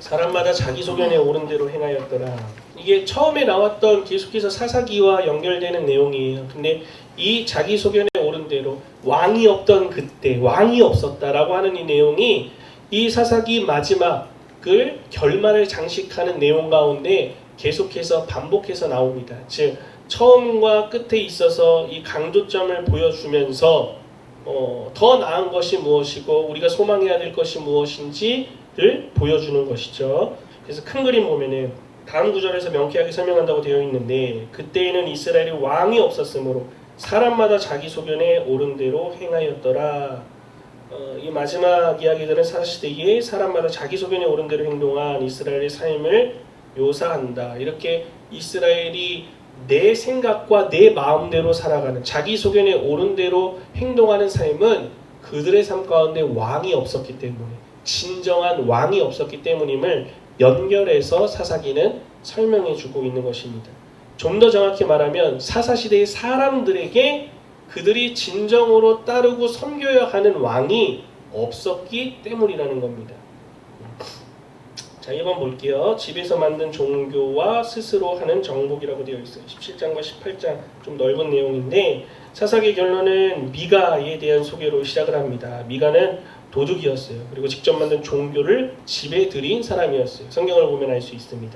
사람마다 자기 소견에 오른 대로 행하였더라. 이게 처음에 나왔던 계속해서 사사기와 연결되는 내용이에요. 근데 이 자기 소견에 오른 대로 왕이 없던 그때 왕이 없었다라고 하는 이 내용이 이 사사기 마지막을 결말을 장식하는 내용 가운데 계속해서 반복해서 나옵니다. 즉 처음과 끝에 있어서 이 강조점을 보여주면서 더 나은 것이 무엇이고 우리가 소망해야 될 것이 무엇인지를 보여주는 것이죠. 그래서 큰 그림 보면은 다음 구절에서 명쾌하게 설명한다고 되어 있는데 그때에는 이스라엘이 왕이 없었으므로 사람마다 자기 소견에 오른 대로 행하였더라. 이 마지막 이야기들은 사사시대에 사람마다 자기 소견에 오른 대로 행동한 이스라엘의 삶을 묘사한다. 이렇게 이스라엘이 내 생각과 내 마음대로 살아가는 자기 소견에 오른 대로 행동하는 삶은 그들의 삶 가운데 왕이 없었기 때문에 진정한 왕이 없었기 때문임을 연결해서 사사기는 설명해 주고 있는 것입니다. 좀 더 정확히 말하면 사사시대의 사람들에게 그들이 진정으로 따르고 섬겨야 하는 왕이 없었기 때문이라는 겁니다. 자, 1번 볼게요. 집에서 만든 종교와 스스로 하는 정복이라고 되어 있어요. 17장과 18장 좀 넓은 내용인데 사사기의 결론은 미가에 대한 소개로 시작을 합니다. 미가는 도둑이었어요. 그리고 직접 만든 종교를 집에 들인 사람이었어요. 성경을 보면 알 수 있습니다.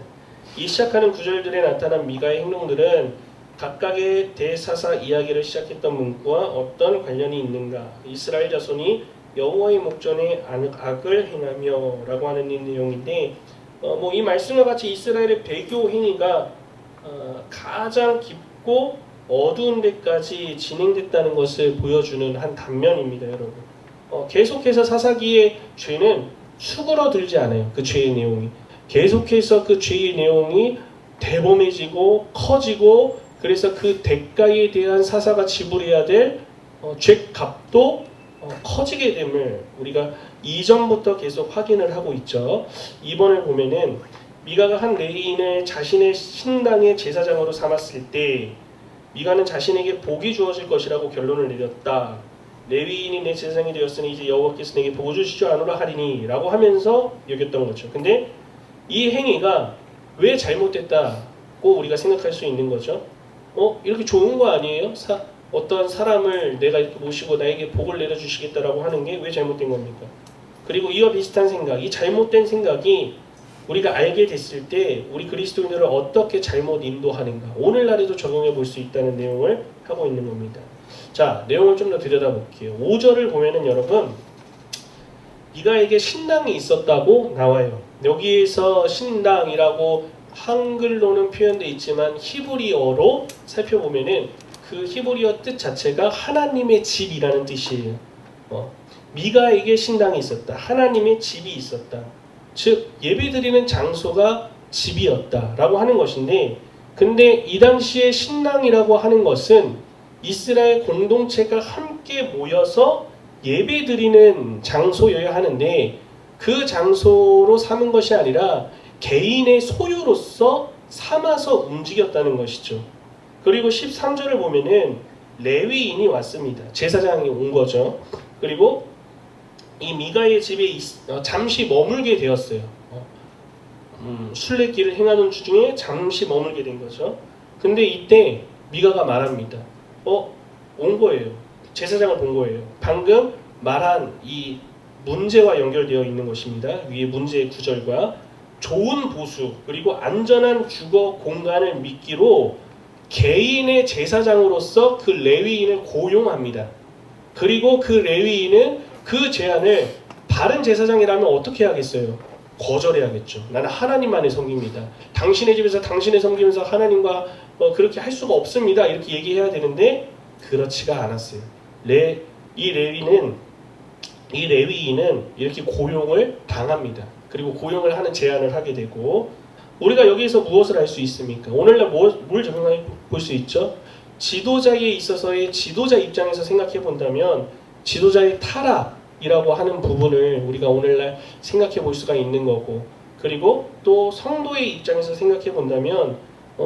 이 시작하는 구절들에 나타난 미가의 행동들은 각각의 대사사 이야기를 시작했던 문구와 어떤 관련이 있는가? 이스라엘 자손이 여호와의 목전에 악을 행하며 라고 하는 이 내용인데 이 말씀과 같이 이스라엘의 배교 행위가 가장 깊고 어두운 데까지 진행됐다는 것을 보여주는 한 단면입니다. 여러분 계속해서 사사기의 죄는 수그러들지 않아요. 그 죄의 내용이 계속해서 그 죄의 내용이 대범해지고 커지고 그래서 그 대가에 대한 사사가 지불해야 될 죄값도 커지게 됨을 우리가 이전부터 계속 확인을 하고 있죠. 2번을 보면은 미가가 한 레위인을 자신의 신당의 제사장으로 삼았을 때 미가는 자신에게 복이 주어질 것이라고 결론을 내렸다. 레위인이 내 제사장이 되었으니 이제 여호와께서 내게 복을 주시지 않으라 하리니 라고 하면서 여겼던 거죠. 근데 이 행위가 왜 잘못됐다고 우리가 생각할 수 있는 거죠. 이렇게 좋은 거 아니에요? 어떤 사람을 내가 이렇게 모시고 나에게 복을 내려주시겠다라고 하는 게 왜 잘못된 겁니까? 그리고 이와 비슷한 생각, 이 잘못된 생각이 우리가 알게 됐을 때 우리 그리스도인들을 어떻게 잘못 인도하는가 오늘날에도 적용해 볼 수 있다는 내용을 하고 있는 겁니다. 자, 내용을 좀 더 들여다볼게요. 5절을 보면은 여러분 미가에게 신당이 있었다고 나와요. 여기에서 신당이라고 한글로는 표현되어 있지만 히브리어로 살펴보면은 그 히브리어 뜻 자체가 하나님의 집이라는 뜻이에요. 미가에게 신당이 있었다. 하나님의 집이 있었다. 즉 예배드리는 장소가 집이었다라고 하는 것인데 근데 이 당시에 신당이라고 하는 것은 이스라엘 공동체가 함께 모여서 예배드리는 장소여야 하는데 그 장소로 삼은 것이 아니라 개인의 소유로서 삼아서 움직였다는 것이죠. 그리고 13절을 보면은 레위인이 왔습니다. 제사장이 온 거죠. 그리고 이 미가의 집에 잠시 머물게 되었어요. 순례길을 행하는 중에 잠시 머물게 된 거죠. 근데 이때 미가가 말합니다. 온 거예요. 제사장을 본 거예요. 방금 말한 이 문제와 연결되어 있는 것입니다. 위에 문제의 구절과 좋은 보수 그리고 안전한 주거 공간을 믿기로 개인의 제사장으로서 그 레위인을 고용합니다. 그리고 그 레위인은 그 제안을 다른 제사장이라면 어떻게 하겠어요? 거절해야겠죠. 나는 하나님만을 섬깁니다. 당신의 집에서 당신을 섬기면서 하나님과 그렇게 할 수가 없습니다. 이렇게 얘기해야 되는데 그렇지가 않았어요. 이 레위인은 이렇게 고용을 당합니다. 그리고 고용을 하는 제안을 하게 되고 우리가 여기에서 무엇을 알 수 있습니까? 오늘날 뭘 적용해 볼 수 있죠? 지도자에 있어서의 지도자 입장에서 생각해 본다면 지도자의 타락이라고 하는 부분을 우리가 오늘날 생각해 볼 수가 있는 거고 그리고 또 성도의 입장에서 생각해 본다면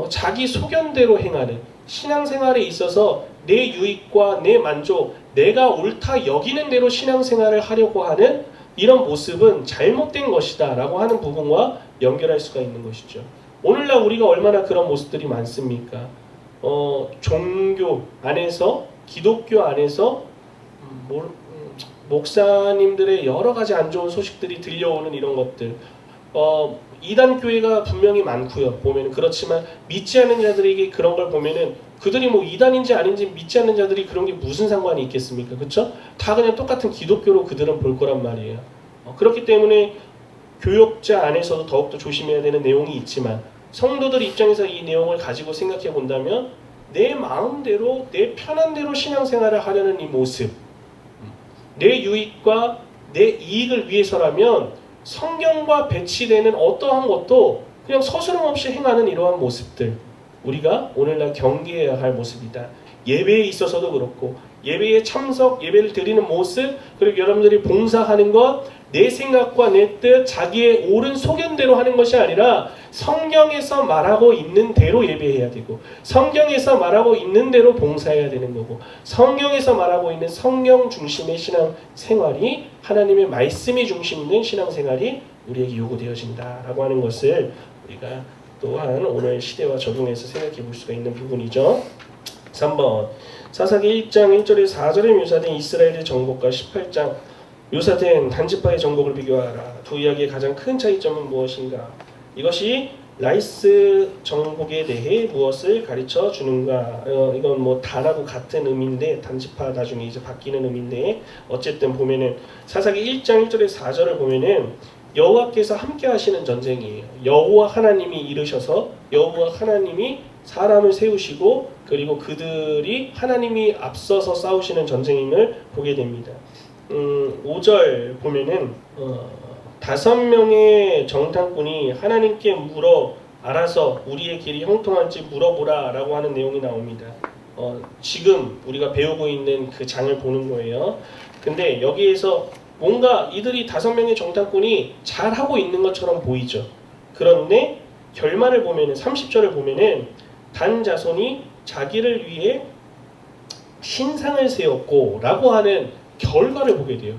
자기 소견대로 행하는 신앙생활에 있어서 내 유익과 내 만족 내가 옳다 여기는 대로 신앙생활을 하려고 하는 이런 모습은 잘못된 것이다 라고 하는 부분과 연결할 수가 있는 것이죠. 오늘날 우리가 얼마나 그런 모습들이 많습니까? 종교 안에서, 기독교 안에서 목사님들의 여러 가지 안 좋은 소식들이 들려오는 이런 것들, 이단 교회가 분명히 많고요. 보면은 그렇지만 믿지 않는 자들에게 그런 걸 보면은 그들이 뭐 이단인지 아닌지 믿지 않는 자들이 그런 게 무슨 상관이 있겠습니까? 그렇죠? 다 그냥 똑같은 기독교로 그들은 볼 거란 말이에요. 그렇기 때문에 교역자 안에서도 더욱더 조심해야 되는 내용이 있지만 성도들 입장에서 이 내용을 가지고 생각해 본다면 내 마음대로 내 편한 대로 신앙생활을 하려는 이 모습, 내 유익과 내 이익을 위해서라면 성경과 배치되는 어떠한 것도 그냥 서스럼 없이 행하는 이러한 모습들, 우리가 오늘날 경계해야 할 모습이다. 예배에 있어서도 그렇고 예배에 참석, 예배를 드리는 모습, 그리고 여러분들이 봉사하는 것, 내 생각과 내 뜻, 자기의 옳은 소견대로 하는 것이 아니라 성경에서 말하고 있는 대로 예배해야 되고, 성경에서 말하고 있는 대로 봉사해야 되는 거고, 성경에서 말하고 있는 성경 중심의 신앙생활이, 하나님의 말씀이 중심 있는 신앙생활이 우리에게 요구되어진다라고 하는 것을 우리가 또한 오늘 시대와 적용해서 생각해 볼 수가 있는 부분이죠. 3번, 사사기 1장 1절에 4절에 묘사된 이스라엘의 정복과 18장 묘사된 단지파의 정복을 비교하라. 두 이야기의 가장 큰 차이점은 무엇인가? 이것이 라이스 정복에 대해 무엇을 가르쳐 주는가? 이건 뭐 단하고 같은 의미인데, 단지파 나중에 이제 바뀌는 의미인데, 어쨌든 보면은 사사기 1장 1절에 4절을 보면은 여호와께서 함께 하시는 전쟁이에요. 여호와 하나님이 이르셔서 여호와 하나님이 사람을 세우시고, 그리고 그들이 하나님이 앞서서 싸우시는 전쟁임을 보게 됩니다. 5절 보면은 5명의 정탐꾼이 하나님께 물어 알아서 우리의 길이 형통한지 물어보라 라고 하는 내용이 나옵니다. 지금 우리가 배우고 있는 그 장을 보는 거예요. 근데 여기에서 뭔가 이들이 5명의 정탐꾼이 잘하고 있는 것처럼 보이죠. 그런데 결말을 보면은 30절을 보면은 단 자손이 자기를 위해 신상을 세웠고 라고 하는 결과를 보게 돼요.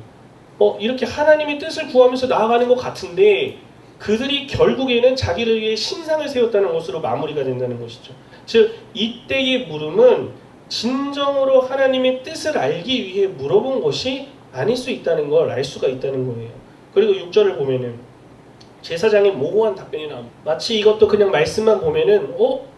이렇게 하나님의 뜻을 구하면서 나아가는 것 같은데 그들이 결국에는 자기를 위해 신상을 세웠다는 것으로 마무리가 된다는 것이죠. 즉 이때의 물음은 진정으로 하나님의 뜻을 알기 위해 물어본 것이 아닐 수 있다는 걸 알 수가 있다는 거예요. 그리고 6절을 보면은 제사장의 모호한 답변이 나옵니다. 마치 이것도 그냥 말씀만 보면은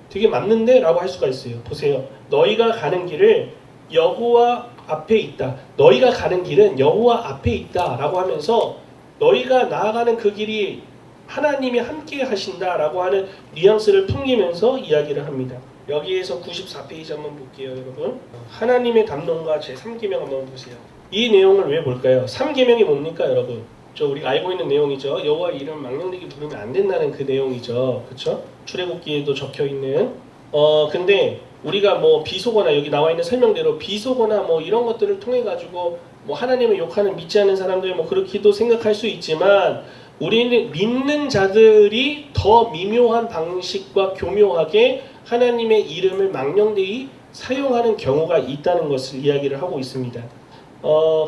되게 맞는데? 라고 할 수가 있어요. 보세요. 너희가 가는 길을 여호와 앞에 있다. 너희가 가는 길은 여호와 앞에 있다 라고 하면서 너희가 나아가는 그 길이 하나님이 함께 하신다 라고 하는 뉘앙스를 풍기면서 이야기를 합니다. 여기에서 94페이지 한번 볼게요, 여러분. 하나님의 담론과 제3계명 한번 보세요. 이 내용을 왜 볼까요? 3계명이 뭡니까, 여러분? 우리가 알고 있는 내용이죠. 여호와 이름 망령되게 부르면 안 된다는 그 내용이죠. 그렇죠? 출애굽기에도 적혀 있는. 근데 우리가 뭐 비속어나 여기 나와 있는 설명대로 비속어나 뭐 이런 것들을 통해 가지고 뭐 하나님을 욕하는 믿지 않는 사람들 뭐 그렇게도 생각할 수 있지만, 우리는 믿는 자들이 더 미묘한 방식과 교묘하게 하나님의 이름을 망령되이 사용하는 경우가 있다는 것을 이야기를 하고 있습니다.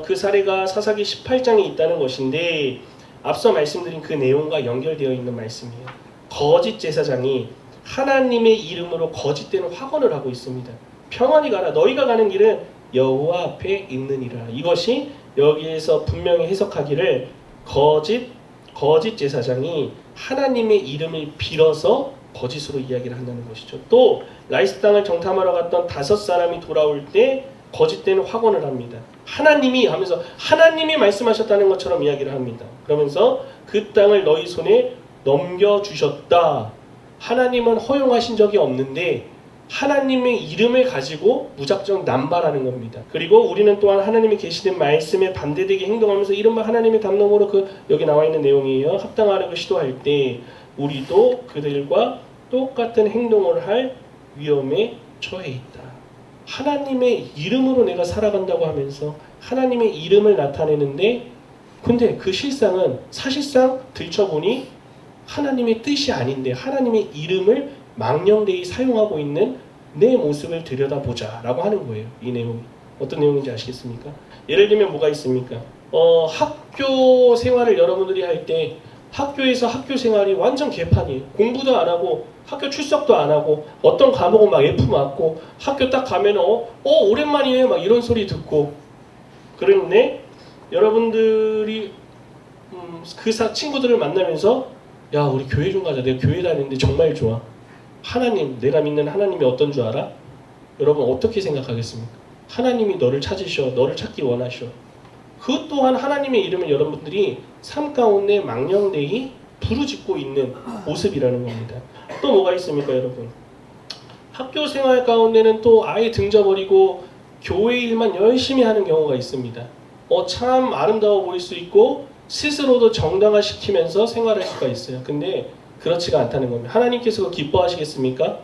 그 사례가 사사기 18장에 있다는 것인데, 앞서 말씀드린 그 내용과 연결되어 있는 말씀이에요. 거짓 제사장이 하나님의 이름으로 거짓되는 확언을 하고 있습니다. 평안히 가라. 너희가 가는 길은 여호와 앞에 있느니라. 이것이 여기에서 분명히 해석하기를 거짓 제사장이 하나님의 이름을 빌어서 거짓으로 이야기를 한다는 것이죠. 또 라이스 땅을 정탐하러 갔던 5사람이 돌아올 때 거짓되는 확언을 합니다. 하나님이 하면서 하나님이 말씀하셨다는 것처럼 이야기를 합니다. 그러면서 그 땅을 너희 손에 넘겨주셨다. 하나님은 허용하신 적이 없는데 하나님의 이름을 가지고 무작정 남발하는 겁니다. 그리고 우리는 또한 하나님이 계시된 말씀에 반대되게 행동하면서 이른바 하나님의 담론으로 여기 나와 있는 내용이에요. 합당하려고 시도할 때 우리도 그들과 똑같은 행동을 할 위험에 처해 있다. 하나님의 이름으로 내가 살아간다고 하면서 하나님의 이름을 나타내는데, 근데 그 실상은 사실상 들춰보니 하나님의 뜻이 아닌데 하나님의 이름을 망령되이 사용하고 있는 내 모습을 들여다보자 라고 하는 거예요. 이 내용이 어떤 내용인지 아시겠습니까? 예를 들면 뭐가 있습니까? 학교 생활을 여러분들이 할 때 학교에서 학교 생활이 완전 개판이에요. 공부도 안 하고 학교 출석도 안 하고 어떤 과목은 막 F 맞고 학교 딱 가면 오랜만이네 막 이런 소리 듣고 그런데 여러분들이 그 친구들을 만나면서 야 우리 교회 좀 가자. 내가 교회 다니는데 정말 좋아. 하나님 내가 믿는 하나님이 어떤 줄 알아? 여러분 어떻게 생각하겠습니까? 하나님이 너를 찾으셔. 너를 찾기 원하셔. 그것 또한 하나님의 이름을 여러분들이 삶 가운데 망령되이 부르짖고 있는 모습이라는 겁니다. 또 뭐가 있습니까 여러분? 학교 생활 가운데는 또 아예 등져버리고 교회 일만 열심히 하는 경우가 있습니다. 참 아름다워 보일 수 있고 스스로도 정당화시키면서 생활할 수가 있어요. 근데 그렇지가 않다는 겁니다. 하나님께서 그거 기뻐하시겠습니까?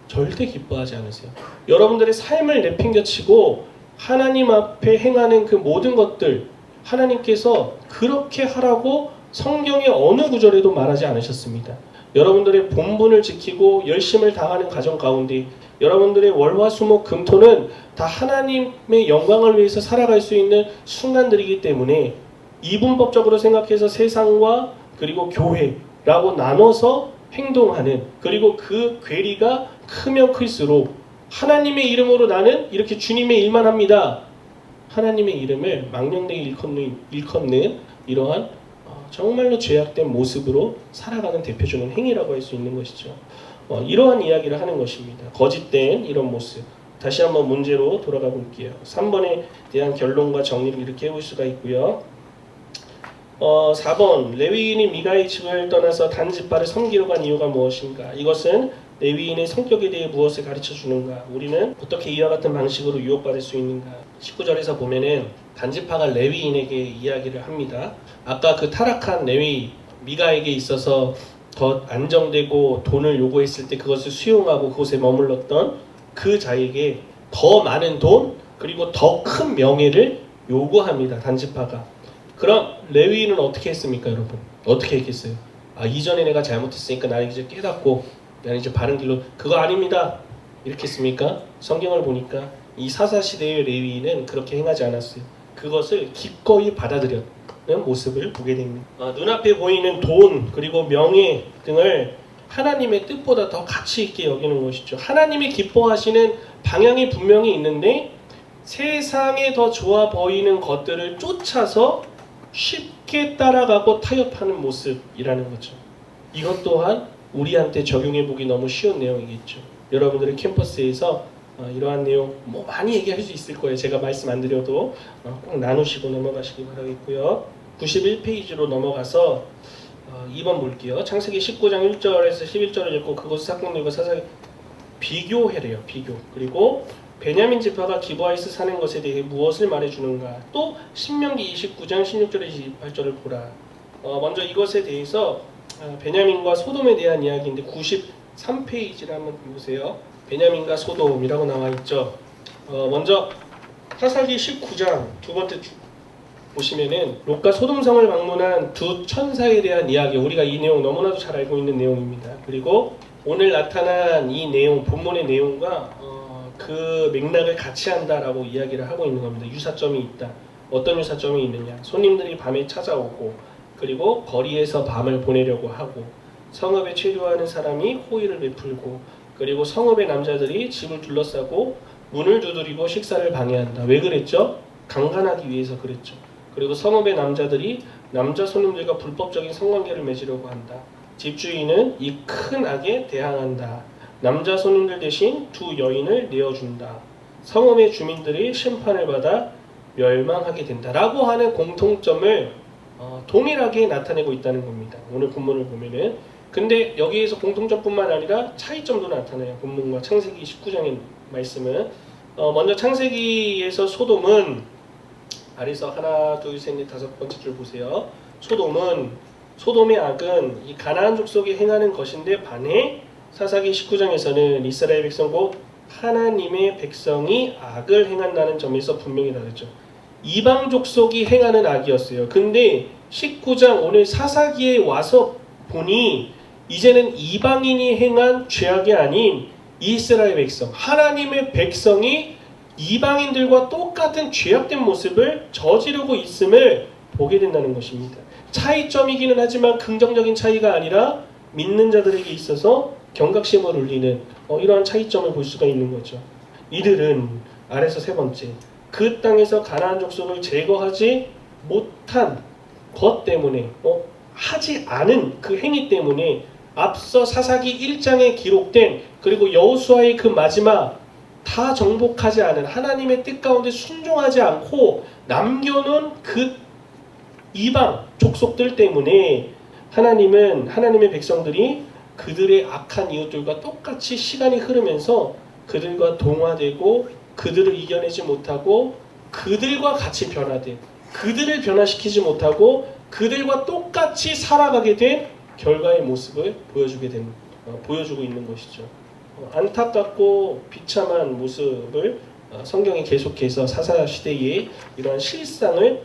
절대 기뻐하지 않으세요. 여러분들의 삶을 내팽겨치고 하나님 앞에 행하는 그 모든 것들 하나님께서 그렇게 하라고 성경의 어느 구절에도 말하지 않으셨습니다. 여러분들의 본분을 지키고 열심을 다하는 가정 가운데 여러분들의 월화수목 금토는 다 하나님의 영광을 위해서 살아갈 수 있는 순간들이기 때문에 이분법적으로 생각해서 세상과 그리고 교회라고 나눠서 행동하는 그리고 그 괴리가 크면 클수록 하나님의 이름으로 나는 이렇게 주님의 일만 합니다. 하나님의 이름을 망령되게 일컫는 이러한 정말로 죄악된 모습으로 살아가는 대표적인 행위라고 할 수 있는 것이죠. 이러한 이야기를 하는 것입니다. 거짓된 이런 모습. 다시 한번 문제로 돌아가 볼게요. 3번에 대한 결론과 정리를 이렇게 해볼 수가 있고요. 4번 레위인이 미가의 집을 떠나서 단지파를 섬기러 간 이유가 무엇인가? 이것은 레위인의 성격에 대해 무엇을 가르쳐 주는가? 우리는 어떻게 이와 같은 방식으로 유혹받을 수 있는가? 19절에서 보면은 단지파가 레위인에게 이야기를 합니다. 아까 그 타락한 레위 미가에게 있어서 더 안정되고 돈을 요구했을 때 그것을 수용하고 그곳에 머물렀던 그 자에게 더 많은 돈 그리고 더 큰 명예를 요구합니다. 단지파가. 그럼 레위인은 어떻게 했습니까 여러분? 어떻게 했겠어요? 이전에 내가 잘못했으니까 나는 이제 깨닫고 나는 이제 바른 길로 그거 아닙니다. 이렇게 했습니까? 성경을 보니까 이 사사시대의 레위인은 그렇게 행하지 않았어요. 그것을 기꺼이 받아들였는 모습을 보게 됩니다. 눈앞에 보이는 돈 그리고 명예 등을 하나님의 뜻보다 더 가치 있게 여기는 것이죠. 하나님이 기뻐하시는 방향이 분명히 있는데 세상에 더 좋아 보이는 것들을 쫓아서 쉽게 따라가고 타협하는 모습이라는 거죠. 이것 또한 우리한테 적용해 보기 너무 쉬운 내용이겠죠. 여러분들의 캠퍼스에서 이러한 내용 많이 얘기할 수 있을 거예요. 제가 말씀 안 드려도 꼭 나누시고 넘어가시기 바라겠고요. 91페이지로 넘어가서 2번 볼게요. 창세기 19장 1절에서 11절을 읽고 그곳 사건들과 사사기 비교해래요. 비교. 그리고 베냐민 지파가 기브아에서 사는 것에 대해 무엇을 말해주는가? 또 신명기 29장 16절에서 28절을 보라. 먼저 이것에 대해서 베냐민과 소돔에 대한 이야기인데 93페이지를 한번 보세요. 베냐민과 소돔이라고 나와 있죠. 먼저 사사기 19장 두 번째 보시면은 롯과 소돔성을 방문한 두 천사에 대한 이야기. 우리가 이 내용 너무나도 잘 알고 있는 내용입니다. 그리고 오늘 나타난 이 내용, 본문의 내용과 그 맥락을 같이 한다라고 이야기를 하고 있는 겁니다. 유사점이 있다. 어떤 유사점이 있느냐? 손님들이 밤에 찾아오고 그리고 거리에서 밤을 보내려고 하고 성읍에 체류하는 사람이 호의를 베풀고 그리고 성읍의 남자들이 집을 둘러싸고 문을 두드리고 식사를 방해한다. 왜 그랬죠? 강간하기 위해서 그랬죠. 그리고 성읍의 남자들이 남자 손님들과 불법적인 성관계를 맺으려고 한다. 집주인은 이 큰 악에 대항한다. 남자 손님들 대신 두 여인을 내어준다. 성읍의 주민들이 심판을 받아 멸망하게 된다라고 하는 공통점을 동일하게 나타내고 있다는 겁니다. 오늘 본문을 보면은. 근데 여기에서 공통점뿐만 아니라 차이점도 나타나요. 본문과 창세기 19장의 말씀은. 먼저 창세기에서 소돔은 아래서 하나, 둘, 셋, 넷, 다섯 번째 줄 보세요. 소돔의 악은 이 가나안 족속이 행하는 것인데 반해 사사기 19장에서는 이스라엘 백성 곧 하나님의 백성이 악을 행한다는 점에서 분명히 다르죠. 이방 족속이 행하는 악이었어요. 근데 19장 오늘 사사기에 와서 보니 이제는 이방인이 행한 죄악이 아닌 이스라엘 백성, 하나님의 백성이 이방인들과 똑같은 죄악된 모습을 저지르고 있음을 보게 된다는 것입니다. 차이점이기는 하지만 긍정적인 차이가 아니라 믿는 자들에게 있어서 경각심을 울리는 이러한 차이점을 볼 수가 있는 거죠. 이들은 아래서 세 번째, 그 땅에서 가나안 족속을 제거하지 못한 것 때문에 하지 않은 그 행위 때문에 앞서 사사기 1장에 기록된 그리고 여호수아의 그 마지막 다 정복하지 않은 하나님의 뜻 가운데 순종하지 않고 남겨놓은 그 이방 족속들 때문에 하나님은 하나님의 백성들이 그들의 악한 이웃들과 똑같이 시간이 흐르면서 그들과 동화되고 그들을 이겨내지 못하고 그들과 같이 변화된 그들을 변화시키지 못하고 그들과 똑같이 살아가게 된 결과의 모습을 보여주고 있는 것이죠. 안타깝고 비참한 모습을 성경이 계속해서 사사 시대의 이러한 실상을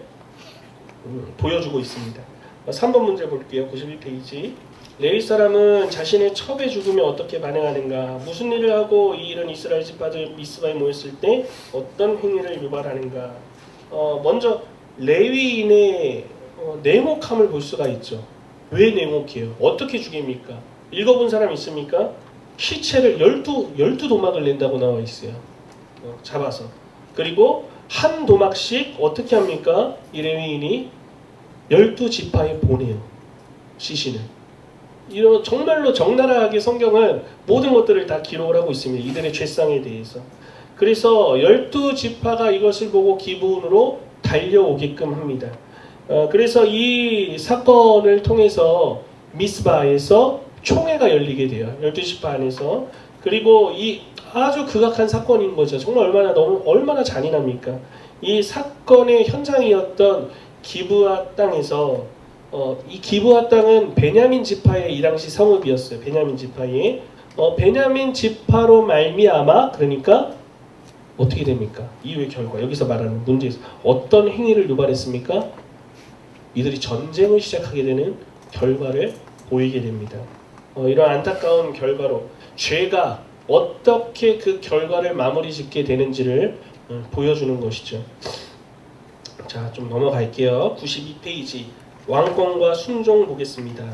보여주고 있습니다. 3번 문제 볼게요. 91페이지. 레위 사람은 자신의 첩의 죽음에 어떻게 반응하는가? 무슨 일을 하고 이 일은 이스라엘 집파들 미스바에 모였을 때 어떤 행위를 유발하는가? 먼저 레위인의 냉혹함을 볼 수가 있죠. 왜 냉혹해요? 어떻게 죽입니까? 읽어본 사람 있습니까? 시체를 12도막을 낸다고 나와 있어요. 잡아서. 그리고 한 도막씩 어떻게 합니까? 이 레위인이 12지파에 보내요. 시신을. 이런 정말로 적나라하게 성경은 모든 것들을 다 기록을 하고 있습니다. 이들의 죄상에 대해서. 그래서 12지파가 이것을 보고 기브온으로 달려오게끔 합니다. 그래서 이 사건을 통해서 미스바에서 총회가 열리게 돼요. 12지파 안에서. 그리고 이 아주 극악한 사건인 거죠. 정말 얼마나 잔인합니까? 이 사건의 현장이었던 기브아 땅에서 이 기브아 땅은 베냐민 지파의 이 당시 성읍이었어요. 베냐민 지파의 베냐민 지파로 말미암아 그러니까 어떻게 됩니까? 이후의 결과 여기서 말하는 문제에서 어떤 행위를 유발했습니까? 이들이 전쟁을 시작하게 되는 결과를 보이게 됩니다. 이런 안타까운 결과로 죄가 어떻게 그 결과를 마무리 짓게 되는지를 보여주는 것이죠. 자, 좀 넘어갈게요. 92페이지. 왕권과 순종 보겠습니다.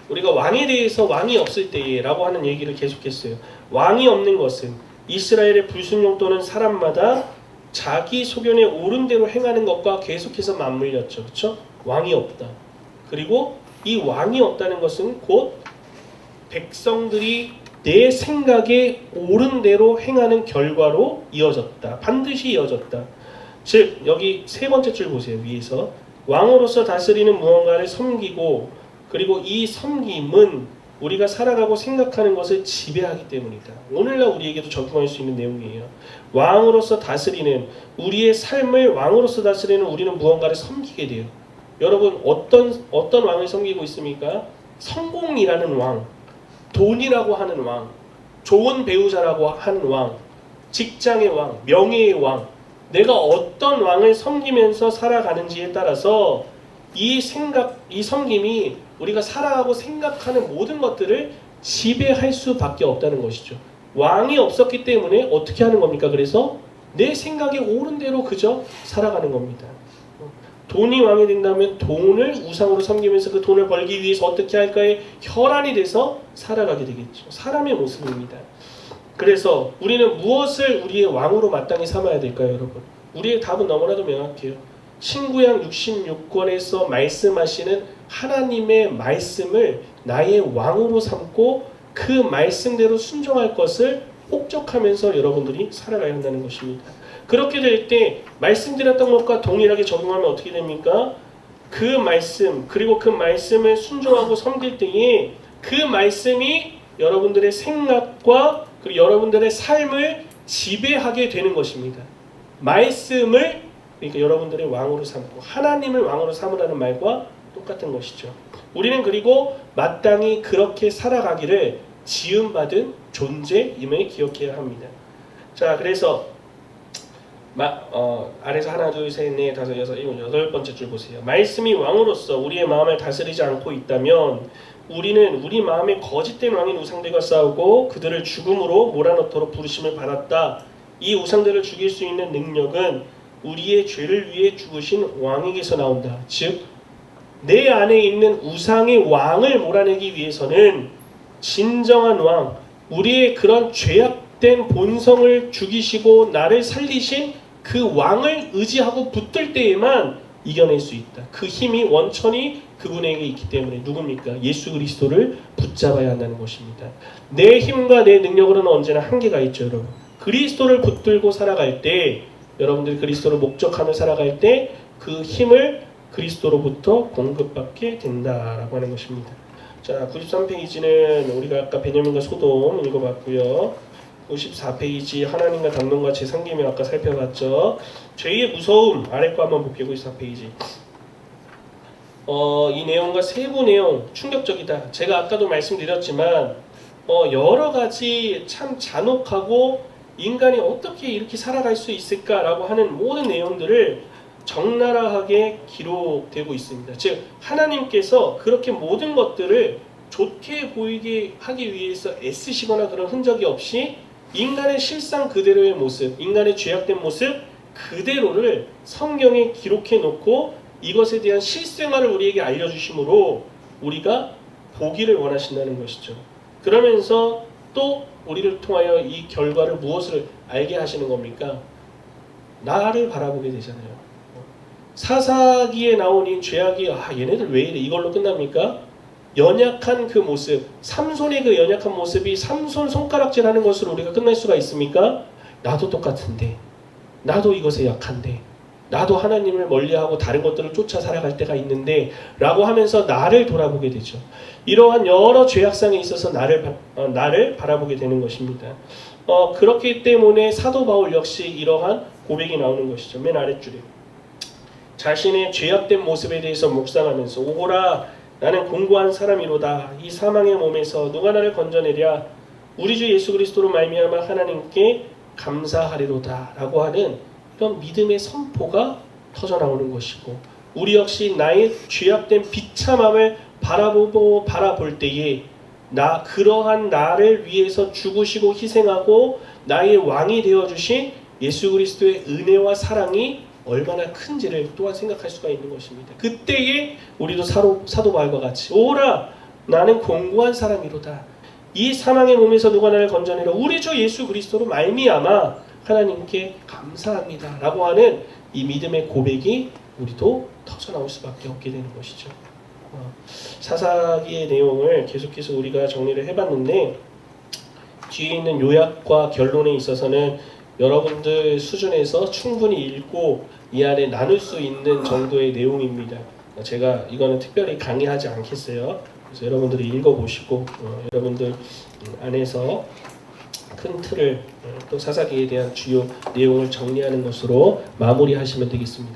우리가 왕에 대해서 왕이 없을 때라고 하는 얘기를 계속했어요. 왕이 없는 것은 이스라엘의 불순종 또는 사람마다 자기 소견에 옳은 대로 행하는 것과 계속해서 맞물렸죠. 그렇죠? 왕이 없다. 그리고 이 왕이 없다는 것은 곧 백성들이 내 생각에 옳은 대로 행하는 결과로 이어졌다. 반드시 이어졌다. 즉 여기 세 번째 줄 보세요. 위에서 왕으로서 다스리는 무언가를 섬기고 그리고 이 섬김은 우리가 살아가고 생각하는 것을 지배하기 때문이다. 오늘날 우리에게도 적용할 수 있는 내용이에요. 왕으로서 다스리는 우리의 삶을 왕으로서 다스리는 우리는 무언가를 섬기게 돼요. 여러분 어떤 왕을 섬기고 있습니까? 성공이라는 왕, 돈이라고 하는 왕, 좋은 배우자라고 하는 왕, 직장의 왕, 명예의 왕. 내가 어떤 왕을 섬기면서 살아가는지에 따라서 이 섬김이 우리가 살아가고 생각하는 모든 것들을 지배할 수밖에 없다는 것이죠. 왕이 없었기 때문에 어떻게 하는 겁니까? 그래서 내 생각에 옳은 대로 그저 살아가는 겁니다. 돈이 왕이 된다면 돈을 우상으로 섬기면서 그 돈을 벌기 위해서 어떻게 할까에 혈안이 돼서 살아가게 되겠죠. 사람의 모습입니다. 그래서 우리는 무엇을 우리의 왕으로 마땅히 삼아야 될까요, 여러분? 우리의 답은 너무나도 명확해요. 신구약 66권에서 말씀하시는 하나님의 말씀을 나의 왕으로 삼고 그 말씀대로 순종할 것을 혹적하면서 여러분들이 살아가야 한다는 것입니다. 그렇게 될 때 말씀드렸던 것과 동일하게 적용하면 어떻게 됩니까? 그 말씀 그리고 그 말씀을 순종하고 섬길 때에 그 말씀이 여러분들의 생각과 그리고 여러분들의 삶을 지배하게 되는 것입니다. 말씀을 그러니까 여러분들의 왕으로 삼고 하나님을 왕으로 삼으라는 말과 똑같은 것이죠. 우리는 그리고 마땅히 그렇게 살아가기를 지음받은 존재임을 기억해야 합니다. 자, 그래서 아래서 하나, 둘, 셋, 넷, 다섯, 여섯, 일곱, 여덟 번째 줄 보세요. 말씀이 왕으로서 우리의 마음을 다스리지 않고 있다면 우리는 우리 마음에 거짓된 왕인 우상들과 싸우고 그들을 죽음으로 몰아넣도록 부르심을 받았다. 이 우상들을 죽일 수 있는 능력은 우리의 죄를 위해 죽으신 왕에게서 나온다. 즉, 내 안에 있는 우상의 왕을 몰아내기 위해서는 진정한 왕, 우리의 그런 죄악된 본성을 죽이시고 나를 살리신 그 왕을 의지하고 붙들 때에만 이겨낼 수 있다. 그 힘이 원천이 그분에게 있기 때문에 누굽니까? 예수 그리스도를 붙잡아야 한다는 것입니다. 내 힘과 내 능력으로는 언제나 한계가 있죠, 여러분. 그리스도를 붙들고 살아갈 때, 여러분들이 그리스도를 목적하며 살아갈 때 그 힘을 그리스도로부터 공급받게 된다라고 하는 것입니다. 자, 93페이지는 우리가 아까 베냐민과 소돔 읽어봤고요. 94페이지 하나님과 당론과 제3계명 아까 살펴봤죠. 죄의 무서움 아래 거 한번 볼게요. 94페이지. 이 내용과 세부 내용 충격적이다. 제가 아까도 말씀드렸지만 여러 가지 참 잔혹하고 인간이 어떻게 이렇게 살아갈 수 있을까라고 하는 모든 내용들을 적나라하게 기록되고 있습니다. 즉 하나님께서 그렇게 모든 것들을 좋게 보이게 하기 위해서 애쓰시거나 그런 흔적이 없이 인간의 실상 그대로의 모습, 인간의 죄악된 모습 그대로를 성경에 기록해 놓고 이것에 대한 실생활을 우리에게 알려주심으로 우리가 보기를 원하신다는 것이죠. 그러면서 또 우리를 통하여 이 결과를 무엇을 알게 하시는 겁니까? 나를 바라보게 되잖아요. 사사기에 나온 이 죄악이 얘네들 왜 이래 이걸로 끝납니까? 연약한 그 모습, 삼손의 그 연약한 모습이 삼손 손가락질하는 것으로 우리가 끝날 수가 있습니까? 나도 똑같은데, 나도 이것에 약한데, 나도 하나님을 멀리하고 다른 것들을 쫓아 살아갈 때가 있는데 라고 하면서 나를 돌아보게 되죠. 이러한 여러 죄악상에 있어서 나를 바라보게 되는 것입니다. 그렇기 때문에 사도 바울 역시 이러한 고백이 나오는 것이죠. 맨 아랫줄에 자신의 죄악된 모습에 대해서 묵상하면서 오호라 나는 공고한 사람이로다. 이 사망의 몸에서 누가 나를 건져내랴. 우리 주 예수 그리스도로 말미암아 하나님께 감사하리로다 라고 하는 이런 믿음의 선포가 터져나오는 것이고, 우리 역시 나의 죄악된 비참함을 바라볼 때에 그러한 나를 위해서 죽으시고 희생하고 나의 왕이 되어주신 예수 그리스도의 은혜와 사랑이 얼마나 큰지를 또한 생각할 수가 있는 것입니다. 그때에 우리도 사도 바울과 같이 오라 나는 공고한 사람이로다. 이 사망의 몸에서 누가 나를 건져내라. 우리 주 예수 그리스도로 말미암아 하나님께 감사합니다 라고 하는 이 믿음의 고백이 우리도 터져나올 수밖에 없게 되는 것이죠. 사사기의 내용을 계속해서 우리가 정리를 해봤는데 뒤에 있는 요약과 결론에 있어서는 여러분들 수준에서 충분히 읽고 이 안에 나눌 수 있는 정도의 내용입니다. 제가 이거는 특별히 강의하지 않겠어요. 그래서 여러분들이 읽어보시고 여러분들 안에서 큰 틀을 또 사사기에 대한 주요 내용을 정리하는 것으로 마무리하시면 되겠습니다.